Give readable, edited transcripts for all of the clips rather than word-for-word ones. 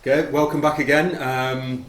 Okay, welcome back again.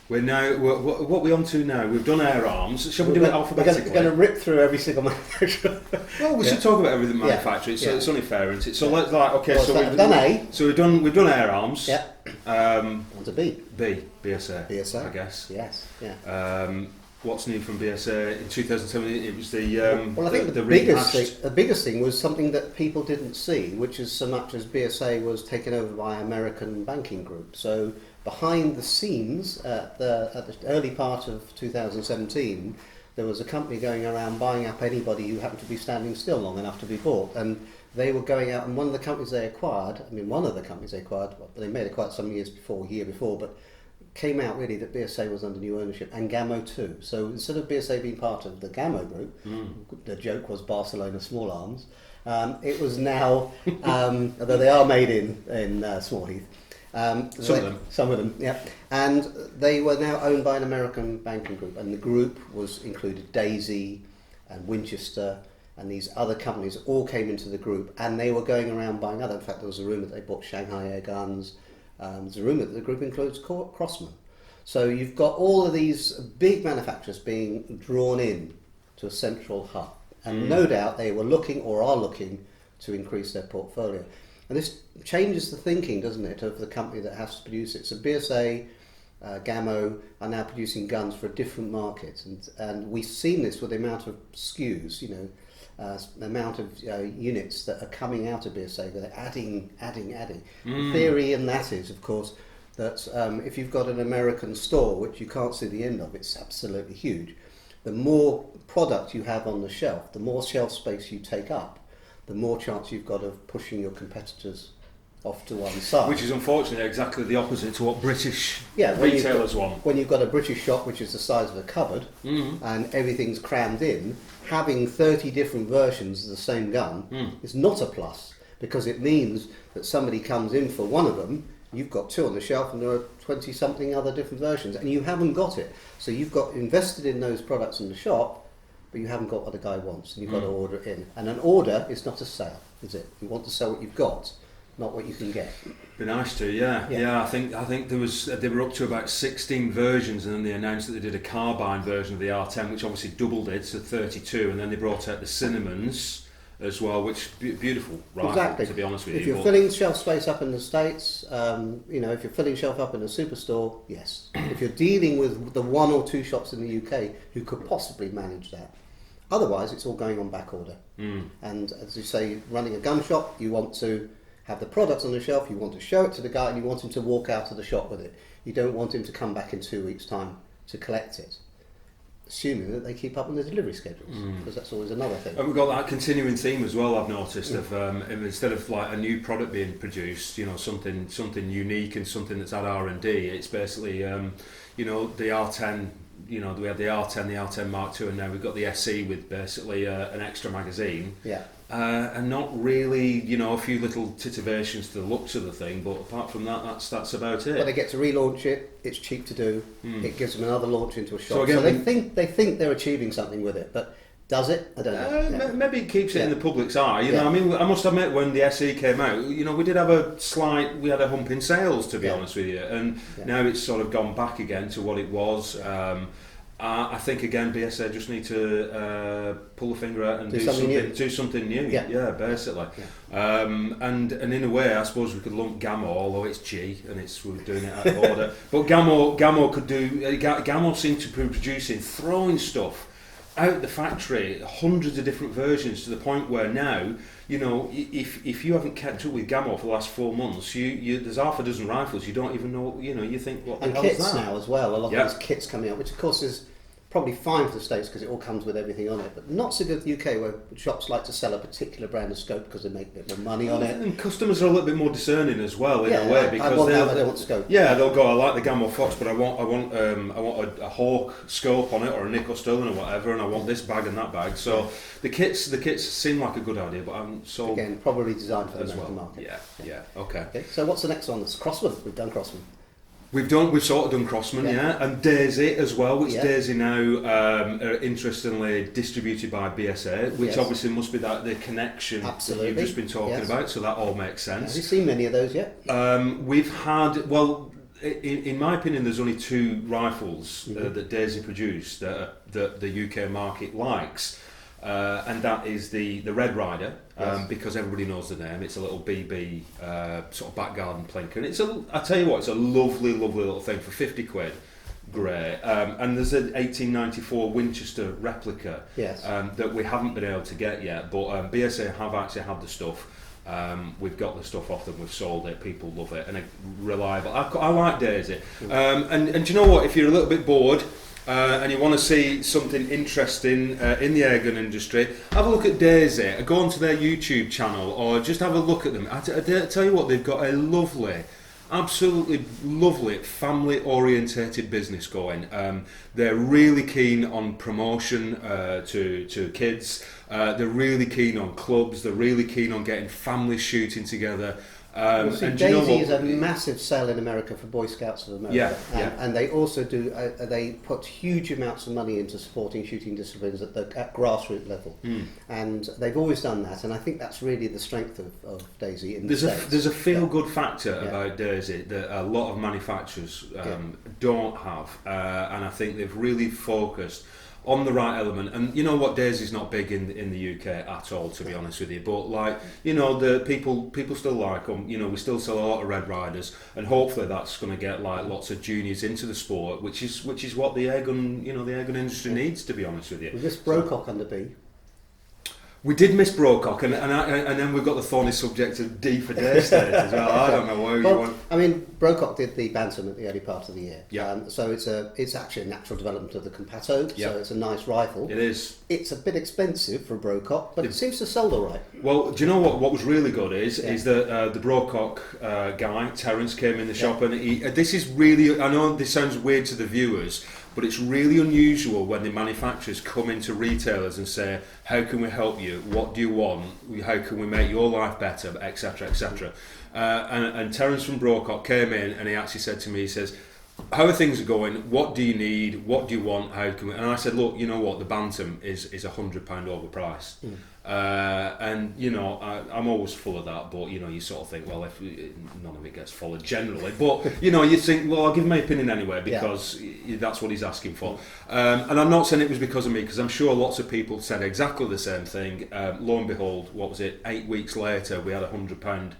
We're now what are we on to now? We've done air arms. Shall we do it alphabetically? We're going to rip through every single manufacturer. Well, we should talk about everything manufactured. So it's only fair, isn't it? So let's we've done A. So we've done air arms. Yeah. On to B. BSA. BSA. I guess. Yes. Yeah. What's new from BSA in 2017? It was the well, I think the biggest thing was something that people didn't see, which is so much as BSA was taken over by an American banking group. So behind the scenes, at the early part of 2017, there was a company going around buying up anybody who happened to be standing still long enough to be bought, and they were going out. And one of the companies they acquired, they may have acquired some year before, but came out really that BSA was under new ownership, and Gammo too. So instead of BSA being part of the Gammo group, the joke was Barcelona Small Arms, it was now, although they are made in Small Heath, some of them, yeah. And they were now owned by an American banking group, and the group included Daisy and Winchester, and these other companies all came into the group, and they were going around buying other. In fact, there was a rumour that they bought Shanghai air guns. There's a rumour that the group includes Crossman. So you've got all of these big manufacturers being drawn in to a central hub. And no doubt they were looking or are looking to increase their portfolio. And this changes the thinking, doesn't it, of the company that has to produce it. So BSA, Gammo are now producing guns for a different market. And we've seen this with the amount of SKUs, the amount of units that are coming out of BSA, they're adding. The theory in that is, of course, that if you've got an American store, which you can't see the end of, it's absolutely huge. The more product you have on the shelf, the more shelf space you take up, the more chance you've got of pushing your competitors off to one side. Which is unfortunately exactly the opposite to what British retailers want. When you've got a British shop which is the size of a cupboard and everything's crammed in, having 30 different versions of the same gun is not a plus, because it means that somebody comes in for one of them, you've got two on the shelf and there are 20 something other different versions and you haven't got it. So you've got invested in those products in the shop, but you haven't got what the guy wants, and you've got to order it in. And an order is not a sale, is it? You want to sell what you've got, not what you can get. Be nice to, yeah. I think they were up to about 16 versions, and then they announced that they did a carbine version of the R10, which obviously doubled it to 32, and then they brought out the Cinnamons as well, which beautiful rifle, exactly. To be honest with you. If you're filling shelf space up in the States, if you're filling shelf up in a superstore, yes. If you're dealing with the one or two shops in the UK who could possibly manage that. Otherwise, it's all going on back order. And as you say, running a gun shop, you want to have the products on the shelf, you want to show it to the guy, and you want him to walk out of the shop with it. You don't want him to come back in 2 weeks' time to collect it, assuming that they keep up on the delivery schedules, because that's always another thing. And we've got that continuing theme as well, I've noticed, of instead of like a new product being produced, something unique and something that's at R&D, it's basically, the R10, we had the R10, the R10 Mark II, and now we've got the SE with basically an extra magazine. Yeah. And not really, a few little titivations to the looks of the thing, but apart from that, that's about it. But they get to relaunch it. It's cheap to do. It gives them another launch into a shop. So again, they think they're achieving something with it, but does it? I don't know. Maybe it keeps it in the public's eye. I must admit, when the SE came out, we did have we had a hump in sales, to be honest with you, and now it's sort of gone back again to what it was. I think again BSA just need to pull the finger out and do something new. Yeah, basically. Yeah. And in a way, I suppose we could lump Gammo, although it's G and we're doing it out of order. But Gammo could do. Gammo seemed to be producing, throwing stuff out the factory, hundreds of different versions, to the point where now, if you haven't kept up with Gammo for the last 4 months, there's half a dozen rifles you don't even know. You think, what the hell is that? And kits now as well. A lot of these kits coming out, which of course is probably fine for the States because it all comes with everything on it, but not so good for the UK, where shops like to sell a particular brand of scope because they make a bit more money on it. And customers are a little bit more discerning as well, in a way, because they want scope. Yeah, they'll go, I like the Gammo Fox, but I want a Hawk scope on it, or a Nico Sterling or whatever, and I want this bag and that bag. So the kits seem like a good idea, but I'm so again probably designed for the American market. Yeah. Okay. So what's the next one? It's Crossman. We've done Crossman. We've sort of done Crossman, and Daisy as well, which Daisy now are interestingly distributed by BSA, which obviously must be the connection that you've just been talking about, so that all makes sense. Have you seen many of those yet? We've had, in my opinion, there's only 2 rifles that Daisy produced that the UK market likes. And that is the Red Rider, because everybody knows the name. It's a little BB sort of back garden plinker, and I tell you what, it's a lovely, lovely little thing for 50 quid. Great. And there's an 1894 Winchester replica that we haven't been able to get yet, but BSA have actually had the stuff. We've got the stuff off them, we've sold it, people love it, and it's reliable. I like Daisy. And do you know what, if you're a little bit bored, and you want to see something interesting in the airgun industry, have a look at Daisy, go onto their YouTube channel, or just have a look at them. I tell you what, they've got a lovely, absolutely lovely family orientated business going. They're really keen on promotion to kids. They're really keen on clubs. They're really keen on getting families shooting together. And Daisy is a massive sell in America for Boy Scouts of America, and they also do. They put huge amounts of money into supporting shooting disciplines at grassroots level, and they've always done that. And I think that's really the strength of Daisy. There's a feel-good factor about Daisy that a lot of manufacturers don't have, and I think they've really focused on the right element. And you know what, Daisy's not big in the UK at all, to be honest with you, but like, you know, the people still like them. You know, we still sell a lot of Red Riders, and hopefully that's going to get like lots of juniors into the sport, which is what the airgun industry needs, to be honest with you. Was this Brokaw under B? We did miss Brokaw, and then we've got the thorny subject of D for Daystate as well. I don't know where you want. I mean, Brokaw did the Bantam at the early part of the year. Yeah. So it's actually a natural development of the Compato. Yeah. So it's a nice rifle. It is. It's a bit expensive for Brokaw, but it seems to sell all right. Well, do you know what was really good is that the Brokaw guy, Terence, came in the shop, and this is really, I know this sounds weird to the viewers, but it's really unusual when the manufacturers come into retailers and say, how can we help you? What do you want? How can we make your life better? Etc. etc. And Terence from Brokaw came in, and he actually said to me, he says, how are things going? What do you need? What do you want? How can we? And I said, look, you know what? The Bantam is £100 overpriced. And you know, I'm always full of that, but you know, you sort of think, well, if none of it gets followed generally, but you know, you think, well, I'll give my opinion anyway, because that's what he's asking for. And I'm not saying it was because of me, because I'm sure lots of people said exactly the same thing. Lo and behold, what was it? 8 weeks later, we had £100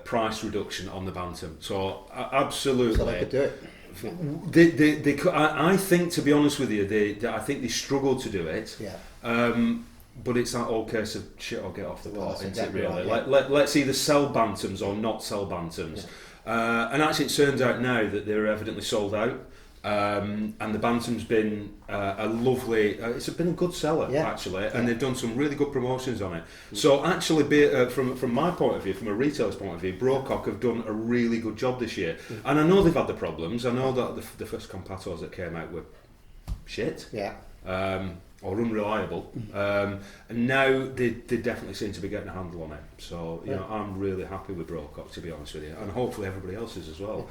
price reduction on the Bantam. So absolutely, So they could do it. I think, to be honest with you, I think they struggled to do it. Yeah. But it's that old case of shit or get off the pot, isn't exactly it, really? right, Let's either sell Bantams or not sell Bantams. And actually, it turns out now that they're evidently sold out. And the Bantam's been a lovely, it's been a good seller, actually, and they've done some really good promotions on it. So actually, from my point of view, from a retailer's point of view, Brokaw have done a really good job this year. And I know they've had the problems. I know that the first Compatos that came out were shit. Or unreliable, and now they definitely seem to be getting a handle on it. So you know, I'm really happy with Brokaw, to be honest with you, and hopefully everybody else is as well.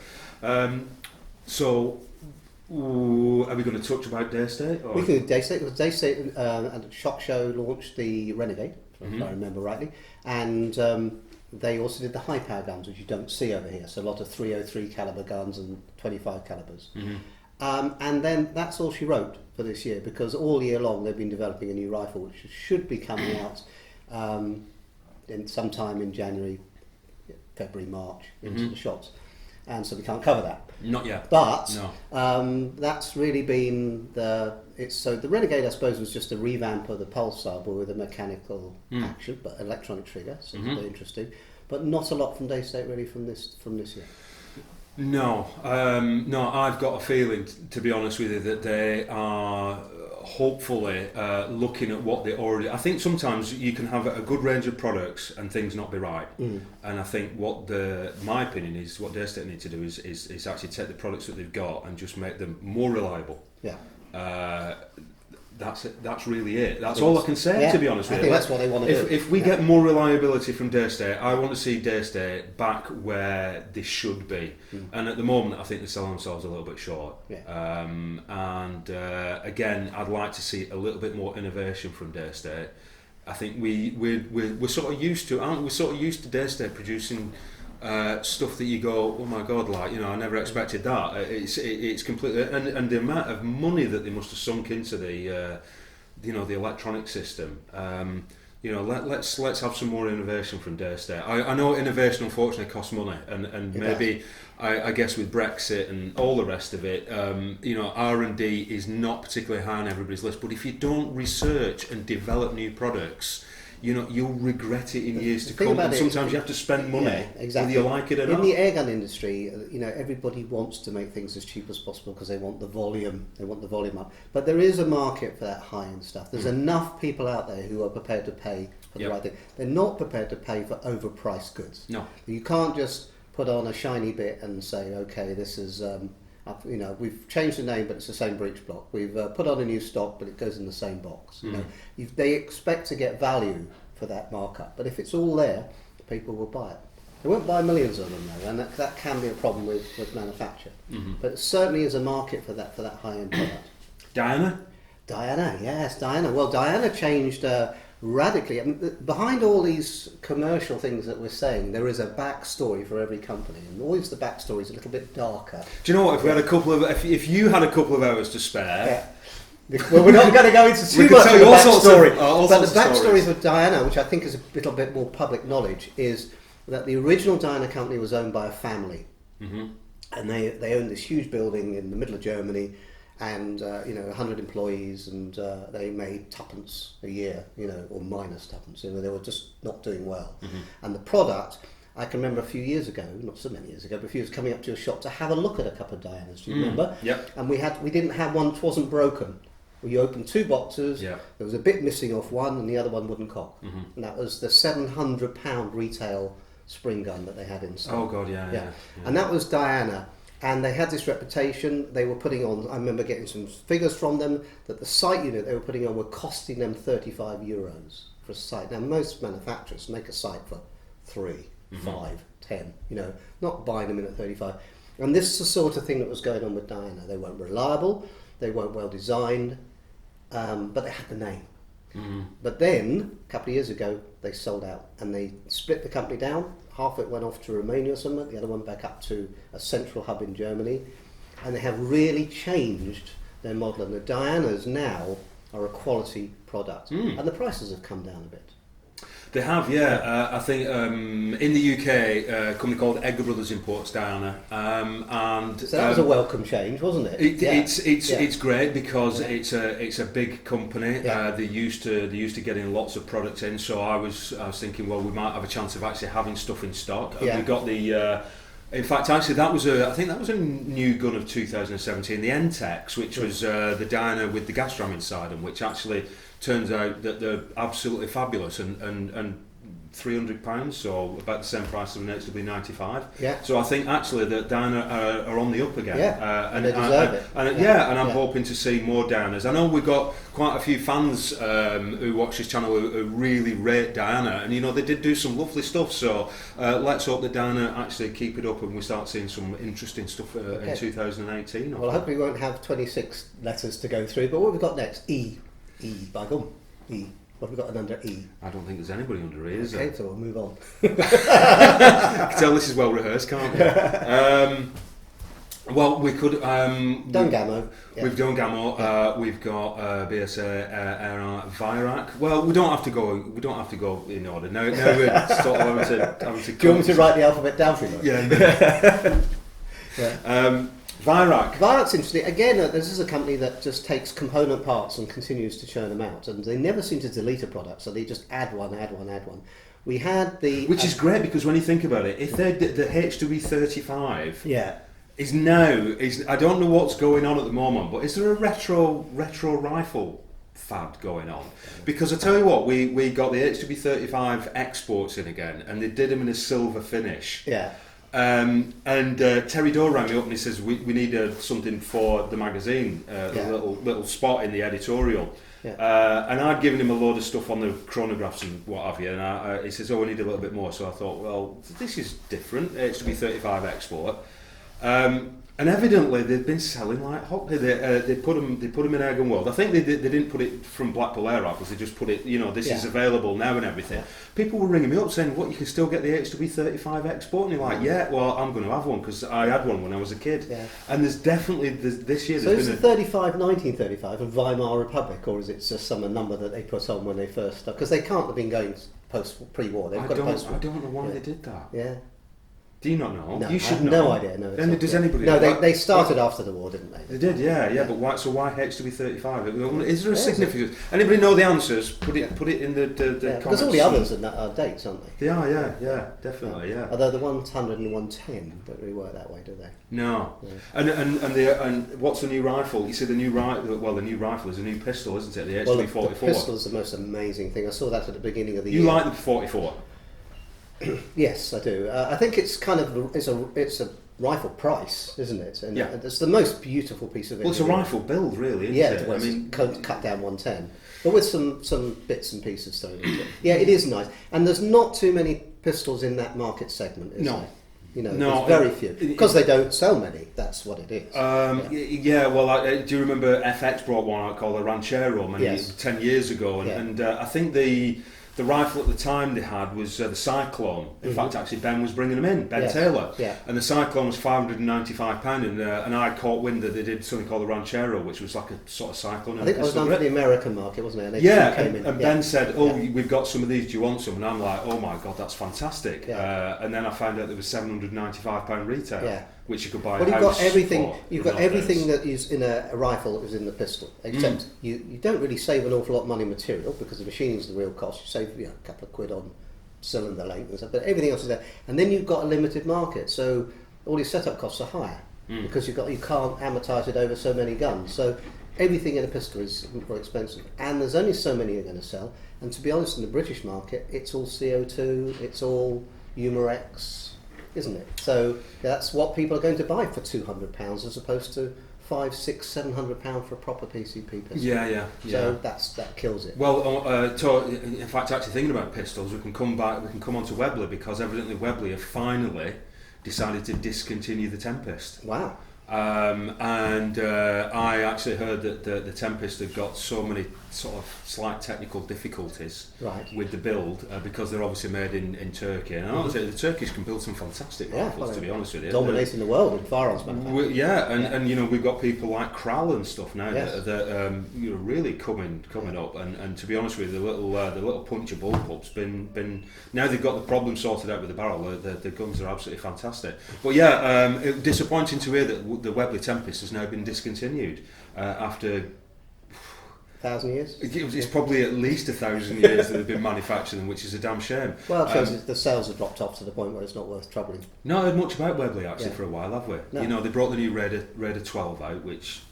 So, are we going to touch about Daystate? We can do Daystate. Daystate at the SHOT Show launched the Renegade, if I remember rightly, and they also did the high power guns, which you don't see over here. So a lot of 303 caliber guns and 25 calibers. And then that's all she wrote for this year, because all year long they've been developing a new rifle which should be coming out in sometime in January, February, March into the shops, and so we can't cover that. Not yet. But that's really been so the Renegade, I suppose, was just a revamp of the Pulsar, but with a mechanical action, but electronic trigger, so it's very interesting. But not a lot from Daystate really from this year. No, I've got a feeling, to be honest with you, that they are hopefully looking at what they already... I think sometimes you can have a good range of products and things not be right. And I think my opinion is what Daystate need to do is actually take the products that they've got and just make them more reliable. That's it. That's really it. That's all I can say, to be honest with you. I think that's what they want to do. If we get more reliability from Daystate, I want to see Daystate back where they should be. And at the moment, I think they're selling themselves a little bit short. Again, I'd like to see a little bit more innovation from Daystate. I think we're sort of used to, aren't we? We're sort of used to Daystate producing stuff that you go, oh my God, like, you know, I never expected that. It's completely, and the amount of money that they must have sunk into the the electronic system. Let's have some more innovation from Dare State. I know innovation unfortunately costs money, and maybe I guess with Brexit and all the rest of it, R&D is not particularly high on everybody's list. But if you don't research and develop new products, you'll regret it in years to come. And sometimes you have to spend money, whether you like it or not. In the airgun industry, everybody wants to make things as cheap as possible because they want the volume. They want the volume up. But there is a market for that high-end stuff. There's enough people out there who are prepared to pay for the right thing. They're not prepared to pay for overpriced goods. No, you can't just put on a shiny bit and say, okay, this is. We've changed the name, but it's the same breech block. We've put on a new stock, but it goes in the same box. They expect to get value for that markup, but if it's all there, people will buy it. They won't buy millions of them though, and that can be a problem with manufacture. But it certainly is a market for that high-end product. Diana, yes, Diana. Well, Diana changed radically. I mean, behind all these commercial things that we're saying, there is a backstory for every company, and always the backstory is a little bit darker. Do you know what? If we had if you had a couple of hours to spare. Well, we're not going to go into too much of the backstory, but the backstory of Diana, which I think is a little bit more public knowledge, is that the original Diana company was owned by a family, and they owned this huge building in the middle of Germany, and 100 employees, and they made tuppence a year, or minus tuppence. They were just not doing well, and the product. I can remember a few years ago, not so many years ago, but a few years coming up to a shop to have a look at a couple of Dianas. Do you remember? Yep. And we didn't have one which wasn't broken. You opened two boxes. There was a bit missing off one, and the other one wouldn't cock. And that was the £700 retail spring gun that they had inside. Oh God, yeah. And that was Diana. And they had this reputation. They were putting on. I remember getting some figures from them that the sight unit they were putting on were costing them €35 for a sight. Now most manufacturers make a sight for 3, 5, 10. Not buying them in at 35. And this is the sort of thing that was going on with Diana. They weren't reliable. They weren't well designed. But they had the name. But then, a couple of years ago, they sold out and they split the company down. Half of it went off to Romania or somewhere, the other one back up to a central hub in Germany. And they have really changed their model. And the Dianas now are a quality product. And the prices have come down a bit. They have, yeah. I think in the UK, a company called Edgar Brothers imports Diana, and so that was a welcome change, wasn't it? It's great because it's a big company. They're used to getting lots of products in. So I was thinking, well, we might have a chance of actually having stuff in stock. And we got the. In fact, actually, I think that was a new gun of 2017, the N-Tex, which was the Diana with the gas ram inside them, which actually turns out that they're absolutely fabulous and £300, so about the same price as an HW95. So I think actually that Diana are on the up again. And they deserve it. And I'm hoping to see more Dianas. I know we've got quite a few fans who watch this channel who really rate Diana, and they did do some lovely stuff. So let's hope that Diana actually keep it up and we start seeing some interesting stuff in 2018. Well, I hope we won't have 26 letters to go through. But what have we got next? E by gum. E. What have we got under E? I don't think there's anybody under E, is there? Okay, so we'll move on. You can tell this is well rehearsed, can't we? Well, we could. Done Gammo. We've done Gammo. We've got BSA Air Virac. Well, we don't have to go. We don't have to go in order. Now we're sort of having to. Do you want me to write the alphabet down for you? Yeah. Virac. Virac's interesting. Again, this is a company that just takes component parts and continues to churn them out, and they never seem to delete a product, so they just add one. We had the... Which is great, because when you think about it, if the HW35 is now... I don't know what's going on at the moment, but is there a retro rifle fad going on? Because I tell you what, we got the HW35 exports in again, and they did them in a silver finish. And Terry Doe rang me up and he says we need something for the magazine, a little spot in the editorial. And I'd given him a load of stuff on the chronographs and what have you, and he says, we need a little bit more. So I thought, well, this is different, HW35 export. And evidently they've been selling like hotly. They put them in Airgun World. I think they didn't put it from Blackpool Air Rifles. They just put it. This is available now and everything. Yeah. People were ringing me up saying, "What, you can still get the HW35 Export?" And you're like, "Yeah, well, I'm going to have one because I had one when I was a kid." Yeah. And there's definitely this year. So is the 35 1935 of Weimar Republic, or is it just some number that they put on when they first started? Because they can't have been going pre-war. They've got post-war. I don't know why they did that. Yeah. Do you not know? No, you should I have know. No idea. No. Does anybody? No, they started after the war, didn't they? They did, yeah. But why? So why HW35? Is there a significance? Anybody know the answers? Put it in the comments. Because all the others are dates, aren't they? They are, yeah, definitely, yeah. Although the 100 and 110 don't really work that way, do they? No. Yeah. And what's the new rifle? You see the new rifle. Well, the new rifle is a new pistol, isn't it? The HW44. Well, the pistol is the most amazing thing. I saw that at the beginning of the year. You like the 44? Yes, I do. I think it's kind of it's a rifle price, isn't it? And it's the most beautiful piece of it. Well, it's a rifle build, really, isn't it? Well, I mean, cut down 110, but with some bits and pieces thrown into it. Yeah, it is nice, and there's not too many pistols in that market segment, is there? There's very few because they don't sell many. That's what it is. Well, do you remember FX brought one out called a Ranchero 10 years ago, and I think the rifle at the time they had was the Cyclone. In fact, actually, Ben was bringing them in, Ben Taylor. Yeah. And the Cyclone was £595, and I caught wind that they did something called the Ranchero, which was like a sort of Cyclone. I think it was done for the American market, wasn't it? And Ben said, we've got some of these, do you want some? And I'm like, oh my God, that's fantastic. Yeah. And then I found out there was £795 retail. Yeah. Which you could buy. Well, you've got everything. You've got everything that is in a rifle that is in the pistol, except you don't really save an awful lot of money on material because the machining is the real cost. You save a couple of quid on cylinder length and stuff, but everything else is there. And then you've got a limited market, so all your setup costs are higher because you can't amortise it over so many guns. So everything in a pistol is more expensive, and there's only so many you're going to sell. And to be honest, in the British market, it's all CO2, it's all Humorex. Isn't it? So that's what people are going to buy for £200 as opposed to £500, £600, £700 for a proper PCP pistol. Yeah. So that kills it. Well, in fact, actually thinking about pistols, we can come on to Webley because evidently Webley have finally decided to discontinue the Tempest. Wow. I actually heard that the Tempest had got so many sort of slight technical difficulties with the build because they're obviously made in Turkey, and honestly, the Turkish can build some fantastic rifles. To be honest with you, dominating the world in firearms manufacturing. And we've got people like Kral and stuff now that really coming up, and to be honest with you, the little puncture bullpup's been now they've got the problem sorted out with the barrel. The guns are absolutely fantastic, but disappointing to hear that the Webley Tempest has now been discontinued after 1,000 years? It's probably at least 1,000 years that they've been manufacturing, which is a damn shame. Well, it shows the sales have dropped off to the point where it's not worth troubling. Not heard much about Webley actually for a while, have we? No. They brought the new Raider 12 out, which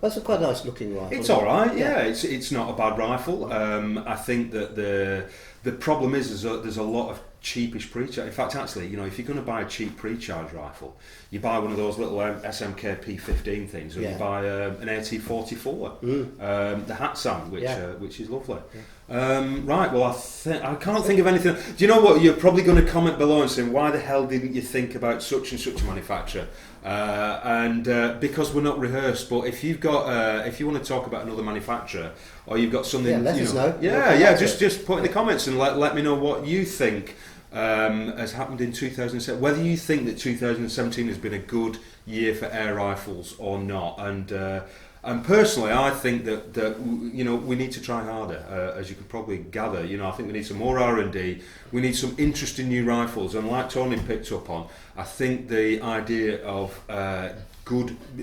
that's a quite nice looking rifle. It's all right, It's not a bad rifle. I think that the problem is there's a lot of cheapish pre-charge. In fact, actually, if you're going to buy a cheap pre-charge rifle, you buy one of those little SMK P15 things, or you buy an AT44, the Dasam, which is lovely. Right, well, I can't think of anything. Do you know what? You're probably going to comment below and saying, why the hell didn't you think about such and such a manufacturer? Because we're not rehearsed. But if you've got, if you want to talk about another manufacturer, or you've got something, let us know. Just put in the comments and let me know what you think has happened in 2007. Whether you think that 2017 has been a good year for air rifles or not, and personally, I think that we need to try harder. As you could probably gather, I think we need some more R&D. We need some interesting new rifles, and like Tony picked up on, I think the idea of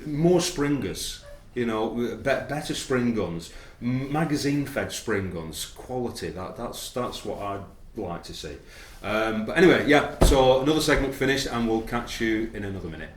more springers, better spring guns, magazine-fed spring guns, quality. That's what I'd like to see. But anyway, so another segment finished, and we'll catch you in another minute.